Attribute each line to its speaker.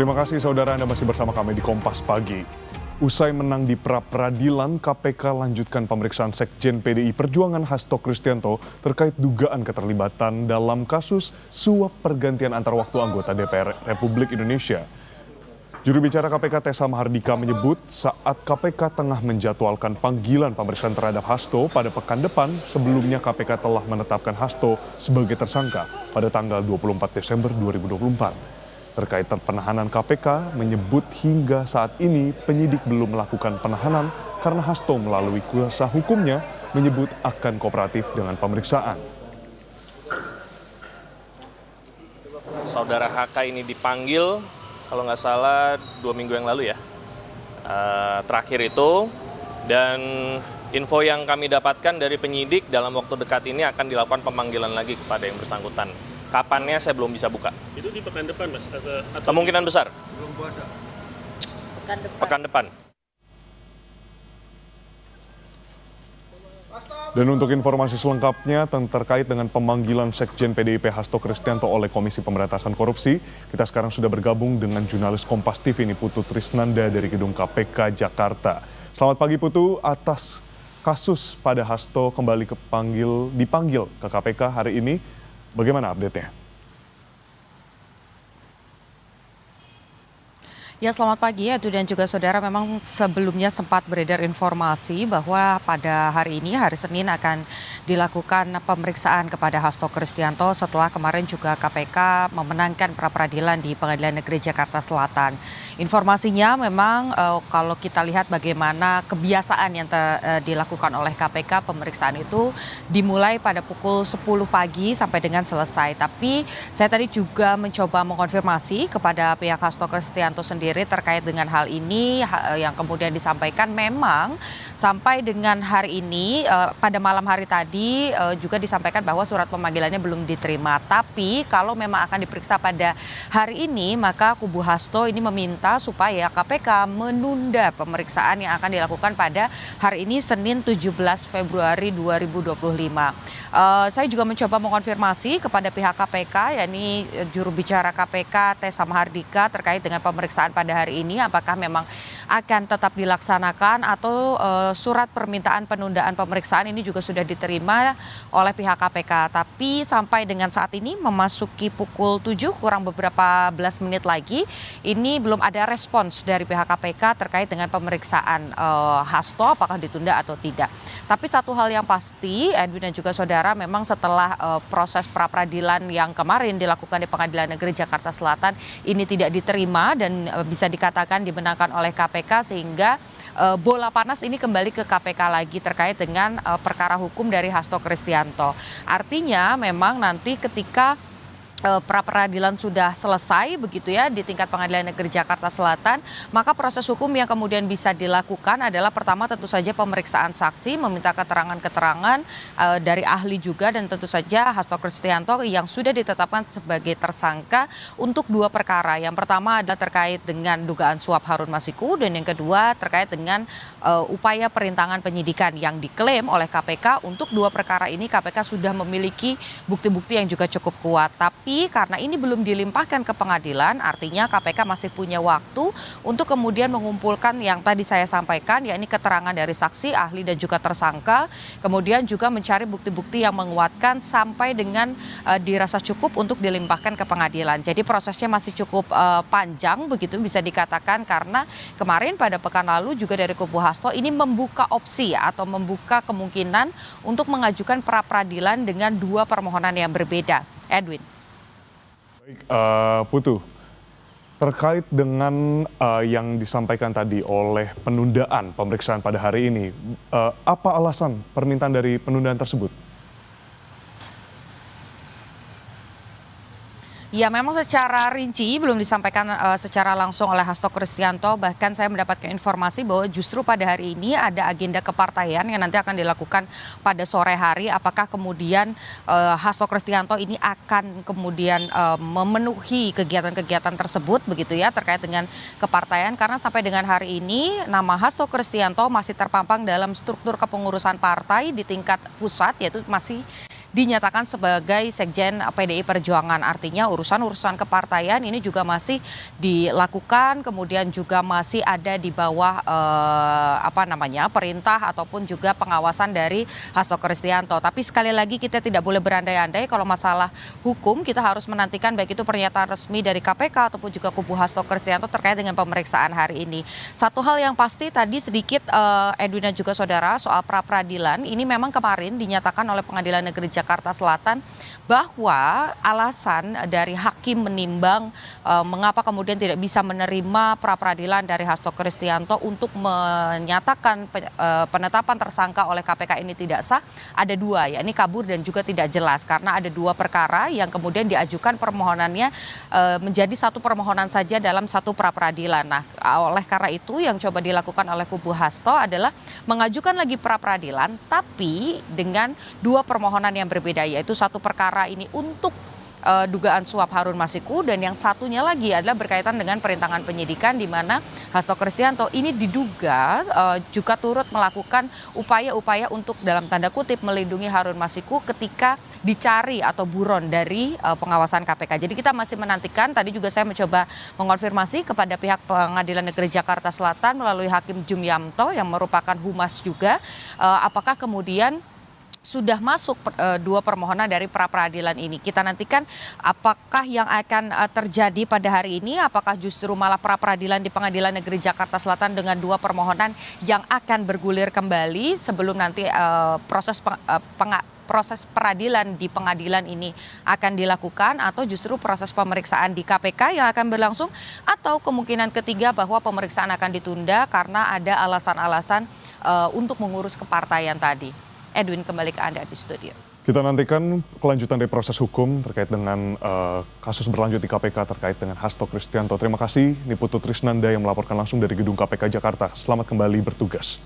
Speaker 1: Terima kasih saudara, Anda masih bersama kami di Kompas Pagi. Usai menang di pra-peradilan, KPK lanjutkan pemeriksaan Sekjen PDI Perjuangan Hasto Kristianto terkait dugaan keterlibatan dalam kasus suap pergantian antar waktu anggota DPR Republik Indonesia. Juru bicara KPK Tessa Mahardika menyebut saat KPK tengah menjadwalkan panggilan pemeriksaan terhadap Hasto pada pekan depan, sebelumnya KPK telah menetapkan Hasto sebagai tersangka pada tanggal 24 Desember 2024. Terkait penahanan, KPK menyebut hingga saat ini penyidik belum melakukan penahanan karena Hasto melalui kuasa hukumnya menyebut akan kooperatif dengan pemeriksaan.
Speaker 2: Saudara HK ini dipanggil, kalau nggak salah 2 minggu yang lalu ya, terakhir itu. Dan info yang kami dapatkan dari penyidik dalam waktu dekat ini akan dilakukan pemanggilan lagi kepada yang bersangkutan. Kapannya saya belum bisa buka.
Speaker 3: Itu di pekan depan, Mas? Atau
Speaker 2: kemungkinan besar.
Speaker 3: sebelum puasa?
Speaker 2: Pekan depan.
Speaker 1: Dan untuk informasi selengkapnya terkait dengan pemanggilan Sekjen PDIP Hasto Kristianto oleh Komisi Pemberantasan Korupsi, kita sekarang sudah bergabung dengan jurnalis Kompas TV ini Putu Trisnanda dari Gedung KPK Jakarta. Selamat pagi Putu, atas kasus pada Hasto kembali dipanggil ke KPK hari ini, bagaimana update-nya?
Speaker 4: Ya, selamat pagi Edu dan juga saudara. Memang sebelumnya sempat beredar informasi bahwa pada hari ini, hari Senin, akan dilakukan pemeriksaan kepada Hasto Kristianto setelah kemarin juga KPK memenangkan pra-peradilan di Pengadilan Negeri Jakarta Selatan. Informasinya memang kalau kita lihat bagaimana kebiasaan yang dilakukan oleh KPK, pemeriksaan itu dimulai pada pukul 10 pagi sampai dengan selesai. Tapi saya tadi juga mencoba mengkonfirmasi kepada pihak Hasto Kristianto sendiri terkait dengan hal ini yang kemudian disampaikan memang sampai dengan hari ini pada malam hari tadi juga disampaikan bahwa surat pemanggilannya belum diterima. Tapi kalau memang akan diperiksa pada hari ini, maka kubu Hasto ini meminta supaya KPK menunda pemeriksaan yang akan dilakukan pada hari ini Senin 17 Februari 2025. Saya juga mencoba mengonfirmasi kepada pihak KPK, yakni juru bicara KPK Tessa Mahardika, terkait dengan pemeriksaan pada hari ini, apakah memang akan tetap dilaksanakan atau surat permintaan penundaan pemeriksaan ini juga sudah diterima oleh pihak KPK. Tapi sampai dengan saat ini memasuki pukul 7 kurang beberapa belas menit lagi, ini belum ada respons dari pihak KPK terkait dengan pemeriksaan Hasto apakah ditunda atau tidak. Tapi satu hal yang pasti, Edwin dan juga saudara, memang setelah proses pra-peradilan yang kemarin dilakukan di Pengadilan Negeri Jakarta Selatan ini tidak diterima dan bisa dikatakan dimenangkan oleh KPK, sehingga bola panas ini kembali ke KPK lagi terkait dengan perkara hukum dari Hasto Kristianto. Artinya memang nanti ketika pra-peradilan sudah selesai begitu ya di tingkat Pengadilan Negeri Jakarta Selatan, maka proses hukum yang kemudian bisa dilakukan adalah pertama tentu saja pemeriksaan saksi, meminta keterangan-keterangan dari ahli juga, dan tentu saja Hasto Kristianto yang sudah ditetapkan sebagai tersangka untuk 2 perkara. Yang pertama adalah terkait dengan dugaan suap Harun Masiku, dan yang kedua terkait dengan upaya perintangan penyidikan yang diklaim oleh KPK. Untuk 2 perkara ini KPK sudah memiliki bukti-bukti yang juga cukup kuat. Tapi karena ini belum dilimpahkan ke pengadilan, artinya KPK masih punya waktu untuk kemudian mengumpulkan yang tadi saya sampaikan, yakni keterangan dari saksi, ahli, dan juga tersangka. Kemudian juga mencari bukti-bukti yang menguatkan sampai dengan dirasa cukup untuk dilimpahkan ke pengadilan. Jadi prosesnya masih cukup panjang begitu bisa dikatakan, karena kemarin pada pekan lalu juga dari kubu Hasto ini membuka opsi atau membuka kemungkinan untuk mengajukan pra-peradilan dengan 2 permohonan yang berbeda. Edwin.
Speaker 1: Baik, Putu, terkait dengan yang disampaikan tadi oleh penundaan pemeriksaan pada hari ini, apa alasan permintaan dari penundaan tersebut?
Speaker 4: Ya, memang secara rinci belum disampaikan secara langsung oleh Hasto Kristianto. Bahkan saya mendapatkan informasi bahwa justru pada hari ini ada agenda kepartaian yang nanti akan dilakukan pada sore hari. Apakah kemudian Hasto Kristianto ini akan kemudian memenuhi kegiatan-kegiatan tersebut begitu ya terkait dengan kepartaian. Karena sampai dengan hari ini nama Hasto Kristianto masih terpampang dalam struktur kepengurusan partai di tingkat pusat, yaitu masih dinyatakan sebagai Sekjen PDI Perjuangan. Artinya urusan-urusan kepartaian ini juga masih dilakukan, kemudian juga masih ada di bawah perintah ataupun juga pengawasan dari Hasto Kristianto. Tapi sekali lagi kita tidak boleh berandai-andai kalau masalah hukum, kita harus menantikan baik itu pernyataan resmi dari KPK ataupun juga kubu Hasto Kristianto terkait dengan pemeriksaan hari ini. Satu hal yang pasti tadi sedikit Edwin dan juga saudara soal pra-peradilan, ini memang kemarin dinyatakan oleh Pengadilan Negeri Jakarta Selatan bahwa alasan dari hakim menimbang mengapa kemudian tidak bisa menerima pra-peradilan dari Hasto Kristianto untuk menyatakan penetapan tersangka oleh KPK ini tidak sah, ada dua, yakni kabur dan juga tidak jelas, karena ada dua perkara yang kemudian diajukan permohonannya menjadi satu permohonan saja dalam satu pra-peradilan. Nah, oleh karena itu yang coba dilakukan oleh kubu Hasto adalah mengajukan lagi pra-peradilan tapi dengan dua permohonan yang berbeda, yaitu satu perkara ini untuk dugaan suap Harun Masiku dan yang satunya lagi adalah berkaitan dengan perintangan penyidikan di mana Hasto Kristianto ini diduga juga turut melakukan upaya-upaya untuk dalam tanda kutip melindungi Harun Masiku ketika dicari atau buron dari pengawasan KPK. Jadi kita masih menantikan, tadi juga saya mencoba mengonfirmasi kepada pihak Pengadilan Negeri Jakarta Selatan melalui Hakim Jumyamto yang merupakan humas juga, apakah kemudian sudah masuk dua permohonan dari pra-peradilan ini. Kita nantikan apakah yang akan terjadi pada hari ini, apakah justru malah pra-peradilan di Pengadilan Negeri Jakarta Selatan dengan dua permohonan yang akan bergulir kembali sebelum nanti proses peradilan di pengadilan ini akan dilakukan, atau justru proses pemeriksaan di KPK yang akan berlangsung, atau kemungkinan ketiga bahwa pemeriksaan akan ditunda karena ada alasan-alasan untuk mengurus kepartaian tadi. Edwin, kembali ke Anda di studio.
Speaker 1: Kita nantikan kelanjutan dari proses hukum terkait dengan kasus berlanjut di KPK terkait dengan Hasto Kristianto. Terima kasih, Niputu Trisnanda yang melaporkan langsung dari gedung KPK Jakarta. Selamat kembali bertugas.